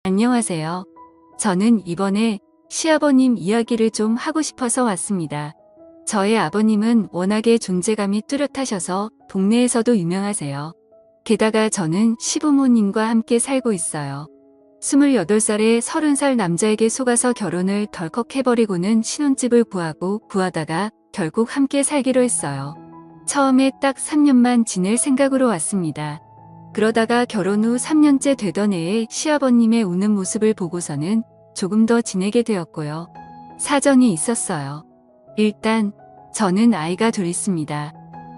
안녕하세요. 저는 이번에 시아버님 이야기를 좀 하고 싶어서 왔습니다. 저의 아버님은 워낙에 존재감이 뚜렷하셔서 동네에서도 유명하세요. 게다가 저는 시부모님과 함께 살고 있어요. 28살에 30살 남자에게 속아서 결혼을 덜컥 해버리고는 신혼집을 구하다가 결국 함께 살기로 했어요. 처음에 딱 3년만 지낼 생각으로 왔습니다. 그러다가 결혼 후 3년째 되던 해에 시아버님의 우는 모습을 보고서는 조금 더 지내게 되었고요. 사정이 있었어요. 일단 저는 아이가 둘 있습니다.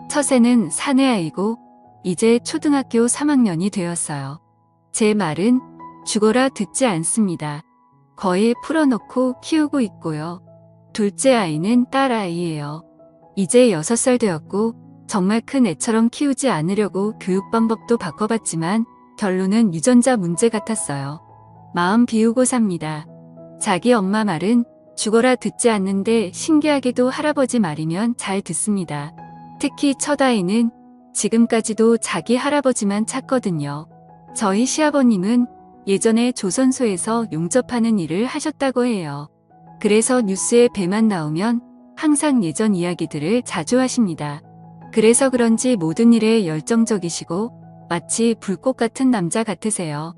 첫째는 사내아이고 이제 초등학교 3학년이 되었어요. 제 말은 죽어라 듣지 않습니다. 거의 풀어놓고 키우고 있고요. 둘째 아이는 딸아이예요. 이제 6살 되었고 정말 큰 애처럼 키우지 않으려고 교육 방법도 바꿔봤지만 결론은 유전자 문제 같았어요. 마음 비우고 삽니다. 자기 엄마 말은 죽어라 듣지 않는데 신기하게도 할아버지 말이면 잘 듣습니다. 특히 첫아이는 지금까지도 자기 할아버지만 찾거든요. 저희 시아버님은 예전에 조선소에서 용접하는 일을 하셨다고 해요. 그래서 뉴스에 배만 나오면 항상 예전 이야기들을 자주 하십니다. 그래서 그런지 모든 일에 열정적이시고 마치 불꽃 같은 남자 같으세요.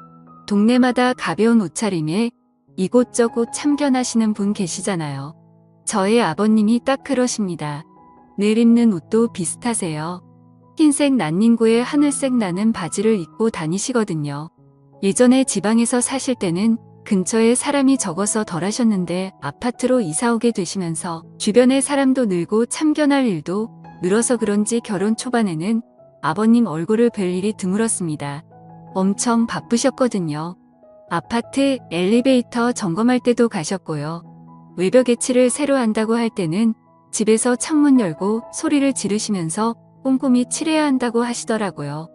동네마다 가벼운 옷차림에 이곳저곳 참견하시는 분 계시잖아요. 저의 아버님이 딱 그러십니다. 늘 입는 옷도 비슷하세요. 흰색 난닝구에 하늘색 나는 바지를 입고 다니시거든요. 예전에 지방에서 사실 때는 근처에 사람이 적어서 덜 하셨는데 아파트로 이사 오게 되시면서 주변에 사람도 늘고 참견할 일도 늘어서 그런지 결혼 초반에는 아버님 얼굴을 뵐 일이 드물었습니다. 엄청 바쁘셨거든요. 아파트 엘리베이터 점검할 때도 가셨고요. 외벽 해치를 새로 한다고 할 때는 집에서 창문 열고 소리를 지르시면서 꼼꼼히 칠해야 한다고 하시더라고요.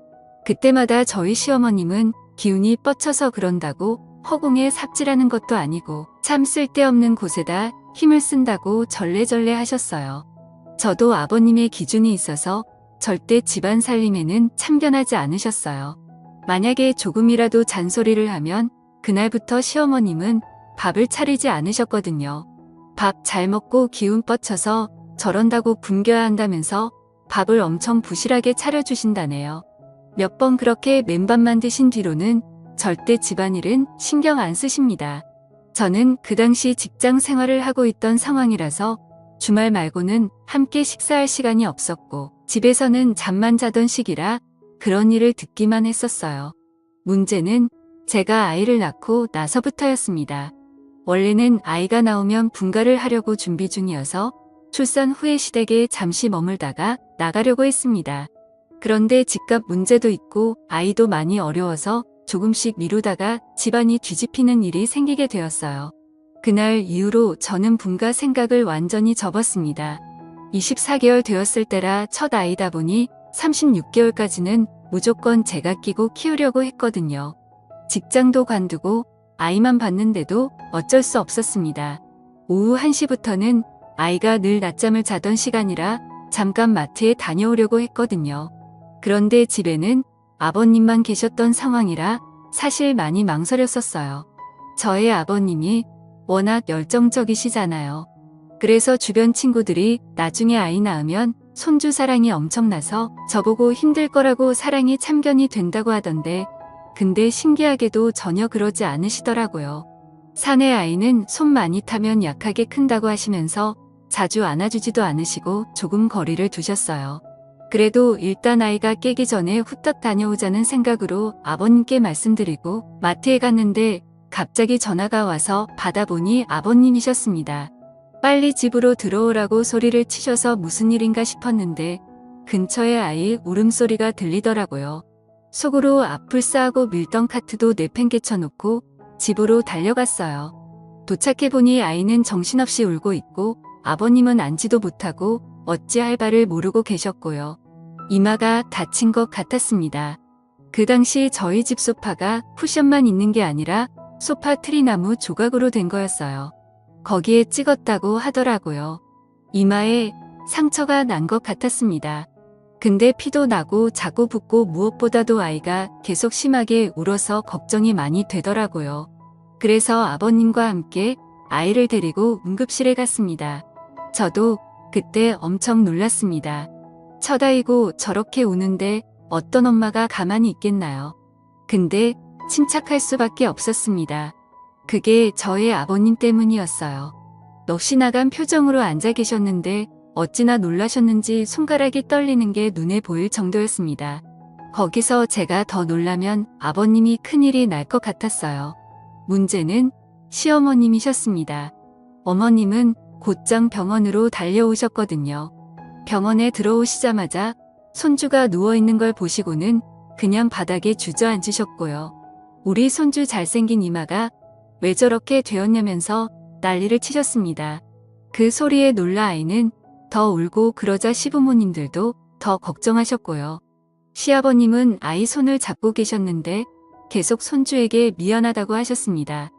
그때마다 저희 시어머님은 기운이 뻗쳐서 그런다고 허공에 삽질하는 것도 아니고 참 쓸데없는 곳에다 힘을 쓴다고 절레절레 하셨어요. 저도 아버님의 기준이 있어서 절대 집안 살림에는 참견하지 않으셨어요. 만약에 조금이라도 잔소리를 하면 그날부터 시어머님은 밥을 차리지 않으셨거든요. 밥 잘 먹고 기운 뻗쳐서 저런다고 굶겨야 한다면서 밥을 엄청 부실하게 차려주신다네요. 몇 번 그렇게 맨밥만 드신 뒤로는 절대 집안일은 신경 안 쓰십니다. 저는 그 당시 직장 생활을 하고 있던 상황이라서 주말 말고는 함께 식사할 시간이 없었고 집에서는 잠만 자던 시기라 그런 일을 듣기만 했었어요. 문제는 제가 아이를 낳고 나서부터였습니다. 원래는 아이가 나오면 분가를 하려고 준비 중이어서 출산 후에 시댁에 잠시 머물다가 나가려고 했습니다. 그런데 집값 문제도 있고 아이도 많이 어려워서 조금씩 미루다가 집안이 뒤집히는 일이 생기게 되었어요. 그날 이후로 저는 분가 생각을 완전히 접었습니다. 24개월 되었을 때라 첫 아이다 보니 36개월까지는 무조건 제가 끼고 키우려고 했거든요. 직장도 관두고 아이만 봤는데도 어쩔 수 없었습니다. 오후 1시부터는 아이가 늘 낮잠을 자던 시간이라 잠깐 마트에 다녀오려고 했거든요. 그런데 집에는 아버님만 계셨던 상황이라 사실 많이 망설였었어요. 저의 아버님이 워낙 열정적이시잖아요. 그래서 주변 친구들이 나중에 아이 낳으면 손주 사랑이 엄청나서 저보고 힘들 거라고 사랑이 참견이 된다고 하던데 근데 신기하게도 전혀 그러지 않으시더라고요. 사내 아이는 손 많이 타면 약하게 큰다고 하시면서 자주 안아주지도 않으시고 조금 거리를 두셨어요. 그래도 일단 아이가 깨기 전에 후딱 다녀오자는 생각으로 아버님께 말씀드리고 마트에 갔는데 갑자기 전화가 와서 받아보니 아버님이셨습니다. 빨리 집으로 들어오라고 소리를 치셔서 무슨 일인가 싶었는데 근처에 아이 울음소리가 들리더라고요. 속으로 앞을 쌓고 밀던 카트도 내팽개쳐놓고 집으로 달려갔어요. 도착해보니 아이는 정신없이 울고 있고 아버님은 앉지도 못하고 어찌할 바를 모르고 계셨고요. 이마가 다친 것 같았습니다. 그 당시 저희 집 소파가 쿠션만 있는 게 아니라 소파 트리나무 조각으로 된 거였어요. 거기에 찍었다고 하더라고요. 이마에 상처가 난 것 같았습니다. 근데 피도 나고 자고 붓고 무엇보다도 아이가 계속 심하게 울어서 걱정이 많이 되더라고요. 그래서 아버님과 함께 아이를 데리고 응급실에 갔습니다. 저도 그때 엄청 놀랐습니다. 첫 아이고 저렇게 우는데 어떤 엄마가 가만히 있겠나요? 근데 침착할 수밖에 없었습니다. 그게 저의 아버님 때문이었어요. 넋이 나간 표정으로 앉아 계셨는데 어찌나 놀라셨는지 손가락이 떨리는 게 눈에 보일 정도였습니다. 거기서 제가 더 놀라면 아버님이 큰일이 날 것 같았어요. 문제는 시어머님이셨습니다. 어머님은 곧장 병원으로 달려오셨거든요. 병원에 들어오시자마자 손주가 누워있는 걸 보시고는 그냥 바닥에 주저앉으셨고요. 우리 손주 잘생긴 이마가 왜 저렇게 되었냐면서 난리를 치셨습니다. 그 소리에 놀라 아이는 더 울고 그러자 시부모님들도 더 걱정하셨고요. 시아버님은 아이 손을 잡고 계셨는데 계속 손주에게 미안하다고 하셨습니다.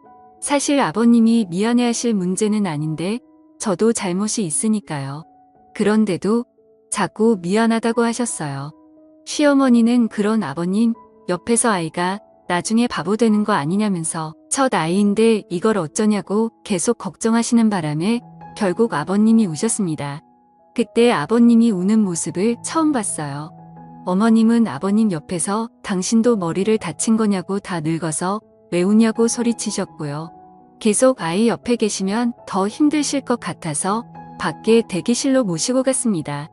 사실 아버님이 미안해하실 문제는 아닌데 저도 잘못이 있으니까요. 그런데도 자꾸 미안하다고 하셨어요. 시어머니는 그런 아버님 옆에서 아이가 나중에 바보 되는 거 아니냐면서 첫 아이인데 이걸 어쩌냐고 계속 걱정하시는 바람에 결국 아버님이 우셨습니다. 그때 아버님이 우는 모습을 처음 봤어요. 어머님은 아버님 옆에서 당신도 머리를 다친 거냐고 다 늙어서 왜 우냐고 소리치셨고요. 계속 아이 옆에 계시면 더 힘드실 것 같아서 밖에 대기실로 모시고 갔습니다.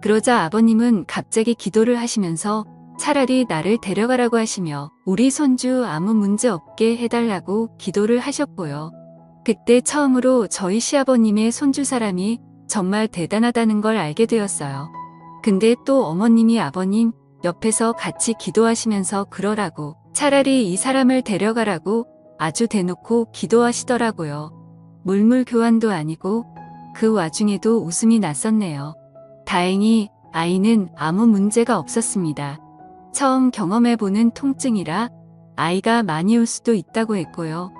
그러자 아버님은 갑자기 기도를 하시면서 차라리 나를 데려가라고 하시며 우리 손주 아무 문제 없게 해달라고 기도를 하셨고요. 그때 처음으로 저희 시아버님의 손주 사람이 정말 대단하다는 걸 알게 되었어요. 근데 또 어머님이 아버님 옆에서 같이 기도하시면서 그러라고 차라리 이 사람을 데려가라고 아주 대놓고 기도하시더라고요. 물물 교환도 아니고 그 와중에도 웃음이 났었네요. 다행히 아이는 아무 문제가 없었습니다. 처음 경험해보는 통증이라 아이가 많이 울 수도 있다고 했고요.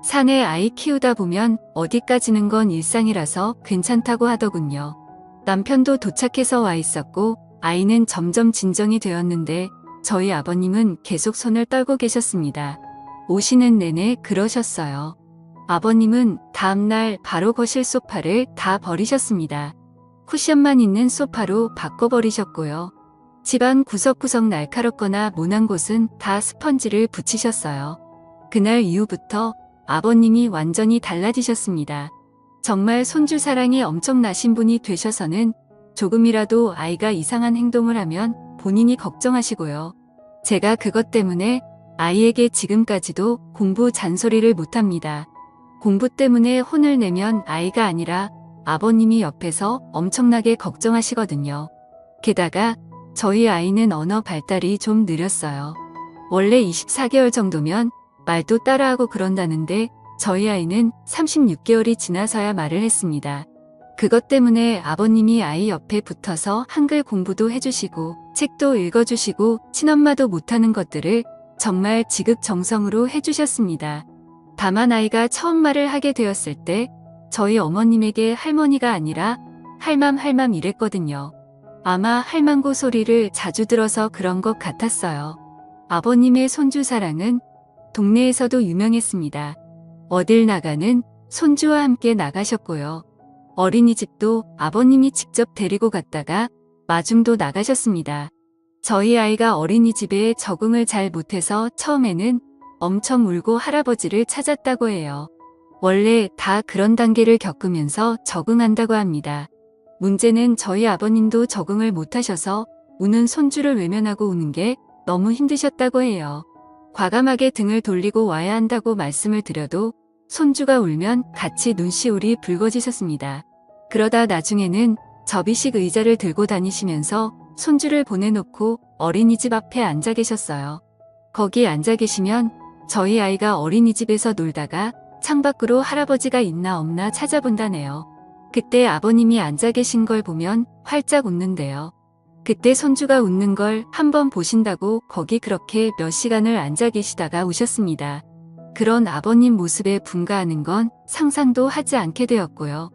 산에 아이 키우다 보면 어디까지는 건 일상이라서 괜찮다고 하더군요. 남편도 도착해서 와 있었고 아이는 점점 진정이 되었는데 저희 아버님은 계속 손을 떨고 계셨습니다. 오시는 내내 그러셨어요. 아버님은 다음날 바로 거실 소파를 다 버리셨습니다. 쿠션만 있는 소파로 바꿔버리셨고요. 집안 구석구석 날카롭거나 모난 곳은 다 스펀지를 붙이셨어요. 그날 이후부터 아버님이 완전히 달라지셨습니다. 정말 손주 사랑이 엄청나신 분이 되셔서는 조금이라도 아이가 이상한 행동을 하면 본인이 걱정하시고요. 제가 그것 때문에 아이에게 지금까지도 공부 잔소리를 못합니다. 공부 때문에 혼을 내면 아이가 아니라 아버님이 옆에서 엄청나게 걱정하시거든요. 게다가 저희 아이는 언어 발달이 좀 느렸어요. 원래 24개월 정도면 말도 따라하고 그런다는데 저희 아이는 36개월이 지나서야 말을 했습니다. 그것 때문에 아버님이 아이 옆에 붙어서 한글 공부도 해주시고 책도 읽어주시고 친엄마도 못하는 것들을 정말 지극정성으로 해주셨습니다. 다만 아이가 처음 말을 하게 되었을 때 저희 어머님에게 할머니가 아니라 할맘 이랬거든요. 아마 할망구 소리를 자주 들어서 그런 것 같았어요. 아버님의 손주 사랑은 동네에서도 유명했습니다. 어딜 나가는 손주와 함께 나가셨고요. 어린이집도 아버님이 직접 데리고 갔다가 마중도 나가셨습니다. 저희 아이가 어린이집에 적응을 잘 못해서 처음에는 엄청 울고 할아버지를 찾았다고 해요. 원래 다 그런 단계를 겪으면서 적응한다고 합니다. 문제는 저희 아버님도 적응을 못하셔서 우는 손주를 외면하고 우는 게 너무 힘드셨다고 해요. 과감하게 등을 돌리고 와야 한다고 말씀을 드려도 손주가 울면 같이 눈시울이 붉어지셨습니다. 그러다 나중에는 접이식 의자를 들고 다니시면서 손주를 보내놓고 어린이집 앞에 앉아 계셨어요. 거기 앉아 계시면 저희 아이가 어린이집에서 놀다가 창밖으로 할아버지가 있나 없나 찾아본다네요. 그때 아버님이 앉아 계신 걸 보면 활짝 웃는데요. 그때 손주가 웃는 걸 한번 보신다고 거기 그렇게 몇 시간을 앉아 계시다가 우셨습니다. 그런 아버님 모습에 분가하는 건 상상도 하지 않게 되었고요.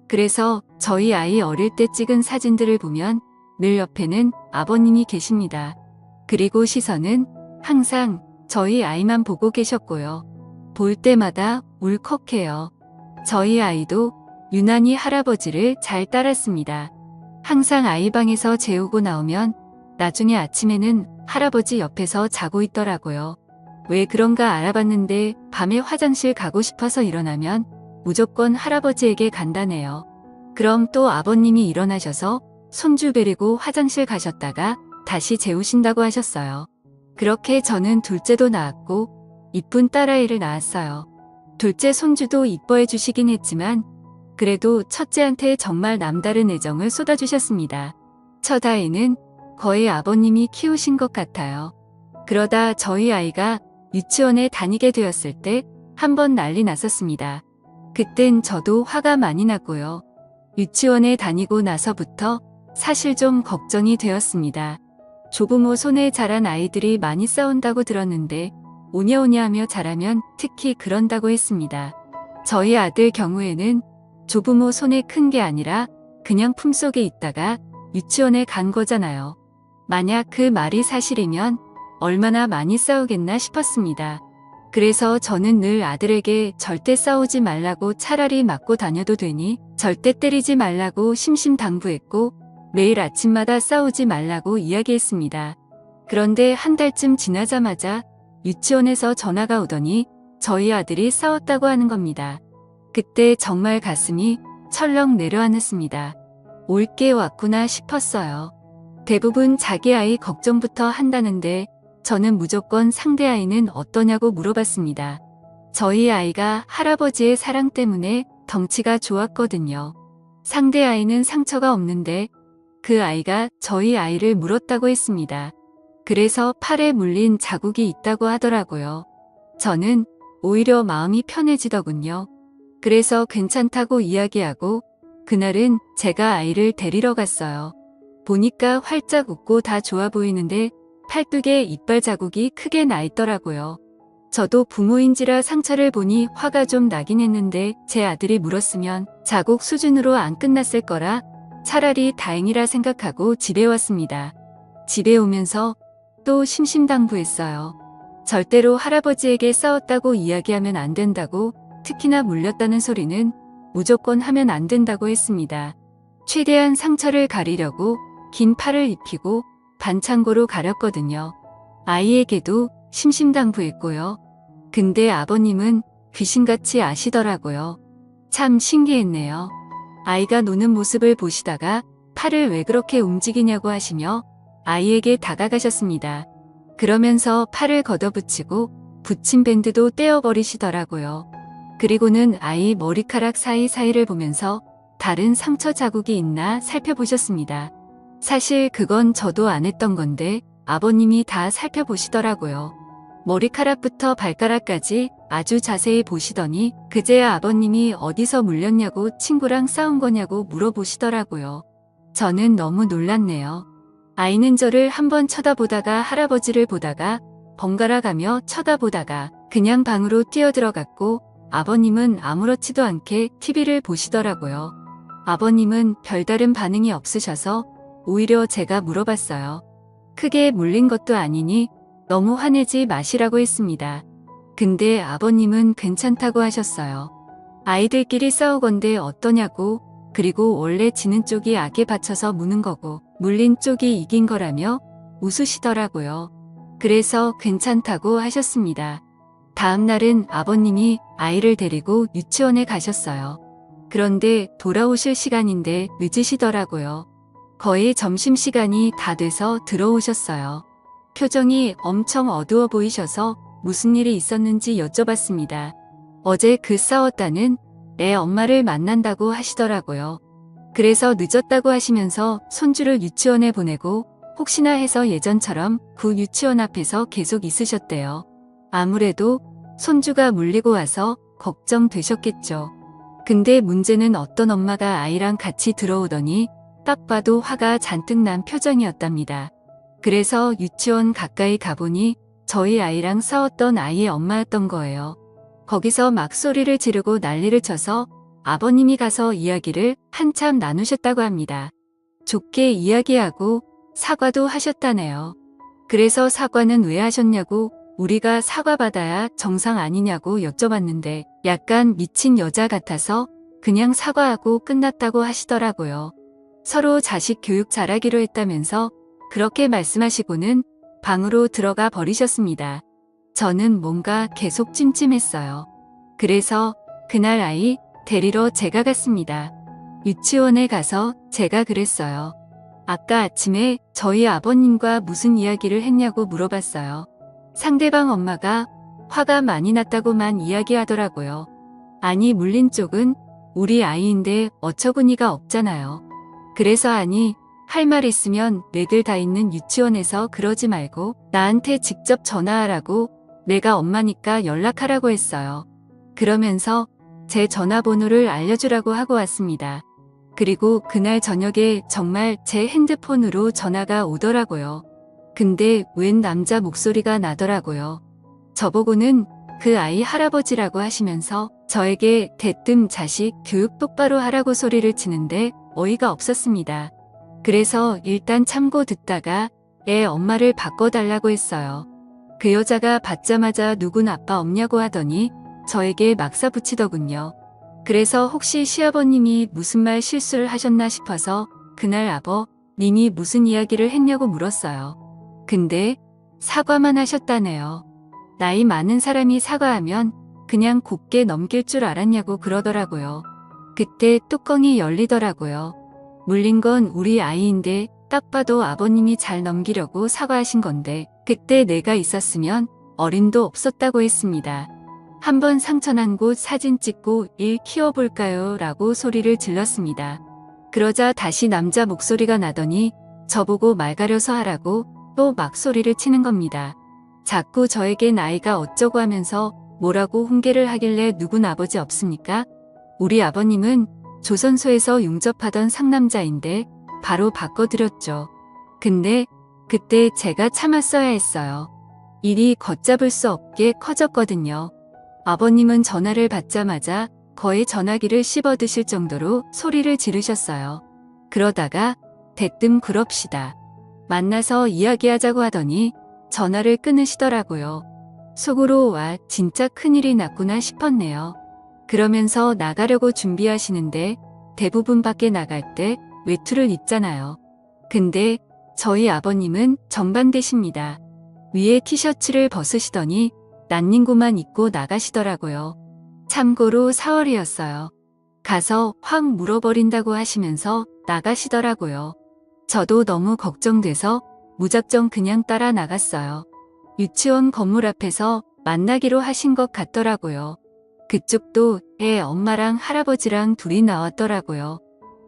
그래서 저희 아이 어릴 때 찍은 사진들을 보면 늘 옆에는 아버님이 계십니다. 그리고 시선은 항상 저희 아이만 보고 계셨고요. 볼 때마다 울컥해요. 저희 아이도 유난히 할아버지를 잘 따랐습니다. 항상 아이 방에서 재우고 나오면 나중에 아침에는 할아버지 옆에서 자고 있더라고요. 왜 그런가 알아봤는데 밤에 화장실 가고 싶어서 일어나면 무조건 할아버지에게 간다네요. 그럼 또 아버님이 일어나셔서 손주 데리고 화장실 가셨다가 다시 재우신다고 하셨어요. 그렇게 저는 둘째도 낳았고 이쁜 딸아이를 낳았어요. 둘째 손주도 이뻐해 주시긴 했지만 그래도 첫째한테 정말 남다른 애정을 쏟아주셨습니다. 첫 아이는 거의 아버님이 키우신 것 같아요. 그러다 저희 아이가 유치원에 다니게 되었을 때 한번 난리 났었습니다. 그땐 저도 화가 많이 났고요. 유치원에 다니고 나서부터 사실 좀 걱정이 되었습니다. 조부모 손에 자란 아이들이 많이 싸운다고 들었는데 오냐오냐하며 자라면 특히 그런다고 했습니다. 저희 아들 경우에는 조부모 손에 큰 게 아니라 그냥 품속에 있다가 유치원에 간 거잖아요. 만약 그 말이 사실이면 얼마나 많이 싸우겠나 싶었습니다. 그래서 저는 늘 아들에게 절대 싸우지 말라고 차라리 맞고 다녀도 되니 절대 때리지 말라고 심심당부했고 매일 아침마다 싸우지 말라고 이야기했습니다. 그런데 한 달쯤 지나자마자 유치원에서 전화가 오더니 저희 아들이 싸웠다고 하는 겁니다. 그때 정말 가슴이 철렁 내려앉았습니다. 올 게 왔구나 싶었어요. 대부분 자기 아이 걱정부터 한다는데 저는 무조건 상대 아이는 어떠냐고 물어봤습니다. 저희 아이가 할아버지의 사랑 때문에 덩치가 좋았거든요. 상대 아이는 상처가 없는데 그 아이가 저희 아이를 물었다고 했습니다. 그래서 팔에 물린 자국이 있다고 하더라고요. 저는 오히려 마음이 편해지더군요. 그래서 괜찮다고 이야기하고 그날은 제가 아이를 데리러 갔어요. 보니까 활짝 웃고 다 좋아 보이는데 팔뚝에 이빨 자국이 크게 나 있더라고요. 저도 부모인지라 상처를 보니 화가 좀 나긴 했는데 제 아들이 물었으면 자국 수준으로 안 끝났을 거라 차라리 다행이라 생각하고 집에 왔습니다. 집에 오면서 또 심심당부했어요. 절대로 할아버지에게 싸웠다고 이야기하면 안 된다고, 특히나 물렸다는 소리는 무조건 하면 안 된다고 했습니다. 최대한 상처를 가리려고 긴 팔을 입히고 반창고로 가렸거든요. 아이에게도 심심당부했고요. 근데 아버님은 귀신같이 아시더라고요. 참 신기했네요. 아이가 노는 모습을 보시다가 팔을 왜 그렇게 움직이냐고 하시며 아이에게 다가가셨습니다. 그러면서 팔을 걷어붙이고 붙인 밴드도 떼어버리시더라고요. 그리고는 아이 머리카락 사이사이를 보면서 다른 상처 자국이 있나 살펴보셨습니다. 사실 그건 저도 안 했던 건데 아버님이 다 살펴보시더라고요. 머리카락부터 발가락까지 아주 자세히 보시더니 그제야 아버님이 어디서 물렸냐고 친구랑 싸운 거냐고 물어보시더라고요. 저는 너무 놀랐네요. 아이는 저를 한번 쳐다보다가 할아버지를 보다가 번갈아 가며 쳐다보다가 그냥 방으로 뛰어들어갔고 아버님은 아무렇지도 않게 TV를 보시더라고요. 아버님은 별다른 반응이 없으셔서 오히려 제가 물어봤어요. 크게 물린 것도 아니니 너무 화내지 마시라고 했습니다. 근데 아버님은 괜찮다고 하셨어요. 아이들끼리 싸우건대 어떠냐고, 그리고 원래 지는 쪽이 악에 받쳐서 무는 거고 물린 쪽이 이긴 거라며 웃으시더라고요. 그래서 괜찮다고 하셨습니다. 다음 날은 아버님이 아이를 데리고 유치원에 가셨어요. 그런데 돌아오실 시간인데 늦으시더라고요. 거의 점심시간이 다 돼서 들어오셨어요. 표정이 엄청 어두워 보이셔서 무슨 일이 있었는지 여쭤봤습니다. 어제 그 싸웠다는 애 엄마를 만난다고 하시더라고요. 그래서 늦었다고 하시면서 손주를 유치원에 보내고 혹시나 해서 예전처럼 그 유치원 앞에서 계속 있으셨대요. 아무래도 손주가 물리고 와서 걱정되셨겠죠. 근데 문제는 어떤 엄마가 아이랑 같이 들어오더니 딱 봐도 화가 잔뜩 난 표정이었답니다. 그래서 유치원 가까이 가보니 저희 아이랑 싸웠던 아이의 엄마였던 거예요. 거기서 막 소리를 지르고 난리를 쳐서 아버님이 가서 이야기를 한참 나누셨다고 합니다. 좋게 이야기하고 사과도 하셨다네요. 그래서 사과는 왜 하셨냐고 우리가 사과받아야 정상 아니냐고 여쭤봤는데 약간 미친 여자 같아서 그냥 사과하고 끝났다고 하시더라고요. 서로 자식 교육 잘하기로 했다면서 그렇게 말씀하시고는 방으로 들어가 버리셨습니다. 저는 뭔가 계속 찜찜했어요. 그래서 그날 아이 데리러 제가 갔습니다. 유치원에 가서 제가 그랬어요. 아까 아침에 저희 아버님과 무슨 이야기를 했냐고 물어봤어요. 상대방 엄마가 화가 많이 났다고만 이야기하더라고요. 아니 물린 쪽은 우리 아이인데 어처구니가 없잖아요. 그래서 아니 할 말 있으면 내들 다 있는 유치원에서 그러지 말고 나한테 직접 전화하라고 내가 엄마니까 연락하라고 했어요. 그러면서 제 전화번호를 알려주라고 하고 왔습니다. 그리고 그날 저녁에 정말 제 핸드폰으로 전화가 오더라고요. 근데 웬 남자 목소리가 나더라고요. 저보고는 그 아이 할아버지라고 하시면서 저에게 대뜸 자식 교육 똑바로 하라고 소리를 치는데 어이가 없었습니다. 그래서 일단 참고 듣다가 애 엄마를 바꿔달라고 했어요. 그 여자가 받자마자 누군 아빠 없냐고 하더니 저에게 막사 붙이더군요. 그래서 혹시 시아버님이 무슨 말 실수를 하셨나 싶어서 그날 아버님이 무슨 이야기를 했냐고 물었어요. 근데 사과만 하셨다네요. 나이 많은 사람이 사과하면 그냥 곱게 넘길 줄 알았냐고 그러더라고요. 그때 뚜껑이 열리더라고요. 물린 건 우리 아이인데 딱 봐도 아버님이 잘 넘기려고 사과하신 건데 그때 내가 있었으면 어림도 없었다고 했습니다. 한번 상처난 곳 사진 찍고 일 키워볼까요? 라고 소리를 질렀습니다. 그러자 다시 남자 목소리가 나더니 저보고 말 가려서 하라고 또 막 소리를 치는 겁니다. 자꾸 저에게 나이가 어쩌고 하면서 뭐라고 훈계를 하길래 누군 아버지 없습니까? 우리 아버님은 조선소에서 용접하던 상남자인데 바로 바꿔드렸죠. 근데 그때 제가 참았어야 했어요. 일이 걷잡을 수 없게 커졌거든요. 아버님은 전화를 받자마자 거의 전화기를 씹어드실 정도로 소리를 지르셨어요. 그러다가 대뜸 그럽시다. 만나서 이야기하자고 하더니 전화를 끊으시더라고요. 속으로 와 진짜 큰일이 났구나 싶었네요. 그러면서 나가려고 준비하시는데 대부분 밖에 나갈 때 외투를 입잖아요. 근데 저희 아버님은 정반대십니다. 위에 티셔츠를 벗으시더니 난닝구만 입고 나가시더라고요. 참고로 4월이었어요. 가서 확 물어버린다고 하시면서 나가시더라고요. 저도 너무 걱정돼서 무작정 그냥 따라 나갔어요. 유치원 건물 앞에서 만나기로 하신 것 같더라고요. 그쪽도 애 엄마랑 할아버지랑 둘이 나왔더라고요.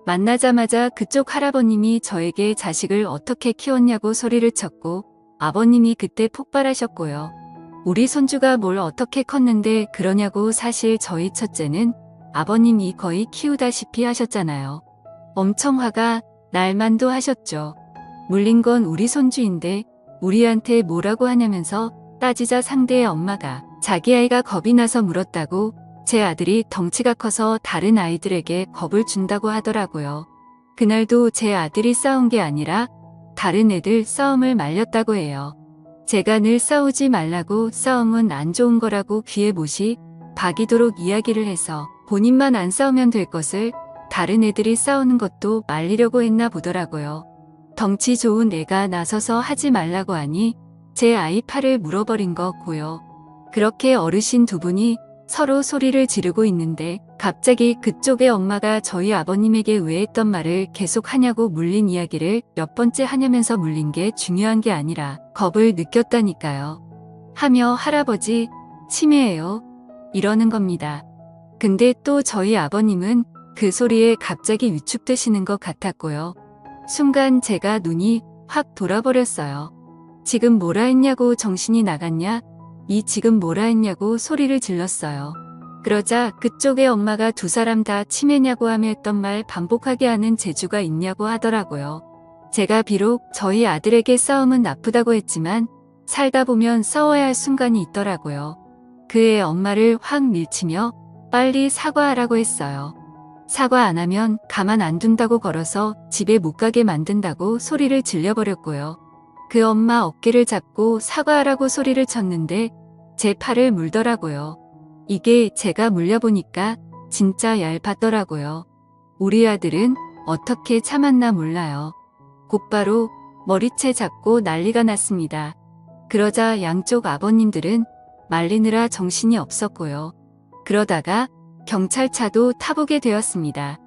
만나자마자 그쪽 할아버님이 저에게 자식을 어떻게 키웠냐고 소리를 쳤고 아버님이 그때 폭발하셨고요. 우리 손주가 뭘 어떻게 컸는데 그러냐고. 사실 저희 첫째는 아버님이 거의 키우다시피 하셨잖아요. 엄청 화가 날 만도 하셨죠. 물린 건 우리 손주인데 우리한테 뭐라고 하냐면서 따지자 상대의 엄마가 자기 아이가 겁이 나서 물었다고 제 아들이 덩치가 커서 다른 아이들에게 겁을 준다고 하더라고요. 그날도 제 아들이 싸운 게 아니라 다른 애들 싸움을 말렸다고 해요. 제가 늘 싸우지 말라고 싸움은 안 좋은 거라고 귀에 못이 박이도록 이야기를 해서 본인만 안 싸우면 될 것을 다른 애들이 싸우는 것도 말리려고 했나 보더라고요. 덩치 좋은 애가 나서서 하지 말라고 하니 제 아이 팔을 물어버린 거고요. 그렇게 어르신 두 분이 서로 소리를 지르고 있는데 갑자기 그쪽의 엄마가 저희 아버님에게 왜 했던 말을 계속 하냐고 물린 이야기를 몇 번째 하냐면서 물린 게 중요한 게 아니라 겁을 느꼈다니까요. 하며 할아버지 치매예요. 이러는 겁니다. 근데 또 저희 아버님은 그 소리에 갑자기 위축되시는 것 같았고요. 순간 제가 눈이 확 돌아버렸어요. 지금 뭐라 했냐고 정신이 나갔냐? 이 지금 뭐라 했냐고 소리를 질렀어요. 그러자 그쪽의 엄마가 두 사람 다 치매냐고 하며 했던 말 반복하게 하는 재주가 있냐고 하더라고요. 제가 비록 저희 아들에게 싸움은 나쁘다고 했지만 살다 보면 싸워야 할 순간이 있더라고요. 그의 엄마를 확 밀치며 빨리 사과하라고 했어요. 사과 안 하면 가만 안 둔다고 걸어서 집에 못 가게 만든다고 소리를 질려버렸고요. 그 엄마 어깨를 잡고 사과하라고 소리를 쳤는데 제 팔을 물더라고요. 이게 제가 물려보니까 진짜 얄팠더라고요. 우리 아들은 어떻게 참았나 몰라요. 곧바로 머리채 잡고 난리가 났습니다. 그러자 양쪽 아버님들은 말리느라 정신이 없었고요. 그러다가 경찰차도 타보게 되었습니다.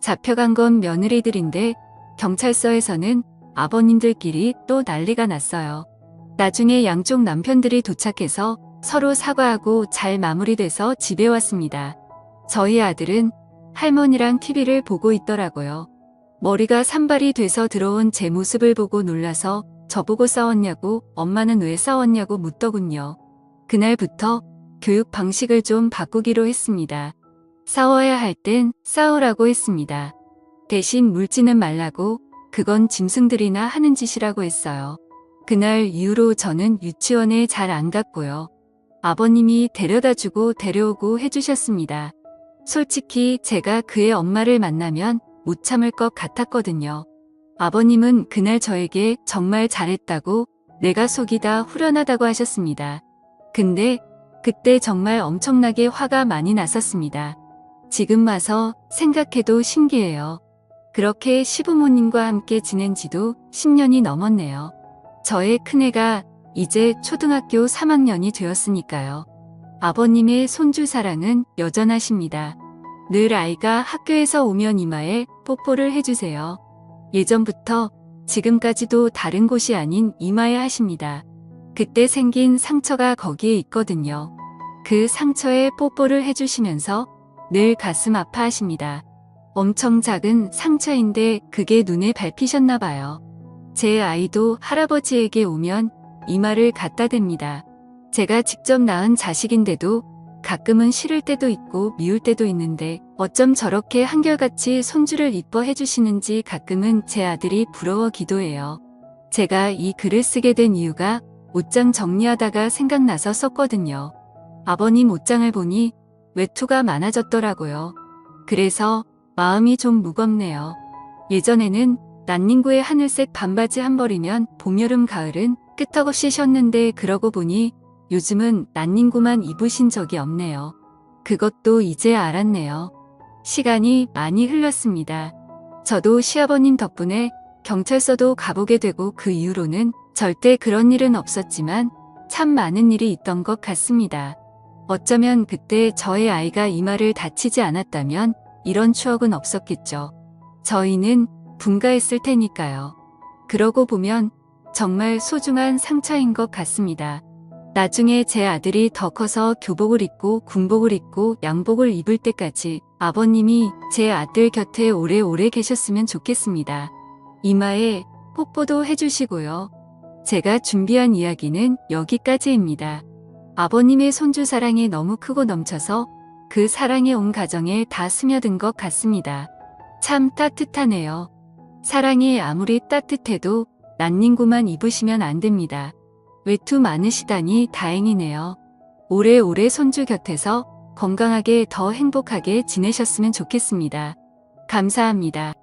잡혀간 건 며느리들인데 경찰서에서는 아버님들끼리 또 난리가 났어요. 나중에 양쪽 남편들이 도착해서 서로 사과하고 잘 마무리돼서 집에 왔습니다. 저희 아들은 할머니랑 TV를 보고 있더라고요. 머리가 산발이 돼서 들어온 제 모습을 보고 놀라서 저보고 싸웠냐고, 엄마는 왜 싸웠냐고 묻더군요. 그날부터 교육 방식을 좀 바꾸기로 했습니다. 싸워야 할 땐 싸우라고 했습니다. 대신 물지는 말라고, 그건 짐승들이나 하는 짓이라고 했어요. 그날 이후로 저는 유치원에 잘 안 갔고요. 아버님이 데려다주고 데려오고 해주셨습니다. 솔직히 제가 그의 엄마를 만나면 못 참을 것 같았거든요. 아버님은 그날 저에게 정말 잘했다고, 내가 속이 다 후련하다고 하셨습니다. 근데 그때 정말 엄청나게 화가 많이 났었습니다. 지금 와서 생각해도 신기해요. 그렇게 시부모님과 함께 지낸 지도 10년이 넘었네요. 저의 큰애가 이제 초등학교 3학년이 되었으니까요. 아버님의 손주 사랑은 여전하십니다. 늘 아이가 학교에서 오면 이마에 뽀뽀를 해주세요. 예전부터 지금까지도 다른 곳이 아닌 이마에 하십니다. 그때 생긴 상처가 거기에 있거든요. 그 상처에 뽀뽀를 해주시면서 늘 가슴 아파하십니다. 엄청 작은 상처인데 그게 눈에 밟히셨나 봐요. 제 아이도 할아버지에게 오면 이마를 갖다 댑니다. 제가 직접 낳은 자식인데도 가끔은 싫을 때도 있고 미울 때도 있는데 어쩜 저렇게 한결같이 손주를 이뻐해 주시는지 가끔은 제 아들이 부러워기도 해요. 제가 이 글을 쓰게 된 이유가 옷장 정리하다가 생각나서 썼거든요. 아버님 옷장을 보니 외투가 많아졌더라고요. 그래서 마음이 좀 무겁네요. 예전에는 난닝구의 하늘색 반바지 한 벌이면 봄, 여름, 가을은 끄떡없이 쉬었는데 그러고 보니 요즘은 난닝구만 입으신 적이 없네요. 그것도 이제 알았네요. 시간이 많이 흘렀습니다. 저도 시아버님 덕분에 경찰서도 가보게 되고 그 이후로는 절대 그런 일은 없었지만 참 많은 일이 있던 것 같습니다. 어쩌면 그때 저의 아이가 이마를 다치지 않았다면 이런 추억은 없었겠죠. 저희는 분가했을 테니까요. 그러고 보면 정말 소중한 상처인 것 같습니다. 나중에 제 아들이 더 커서 교복을 입고 군복을 입고 양복을 입을 때까지 아버님이 제 아들 곁에 오래오래 계셨으면 좋겠습니다. 이마에 뽀뽀도 해주시고요. 제가 준비한 이야기는 여기까지입니다. 아버님의 손주 사랑이 너무 크고 넘쳐서 그 사랑이 온 가정에 다 스며든 것 같습니다. 참 따뜻하네요. 사랑이 아무리 따뜻해도 난닝구만 입으시면 안 됩니다. 외투 많으시다니 다행이네요. 오래오래 손주 곁에서 건강하게 더 행복하게 지내셨으면 좋겠습니다. 감사합니다.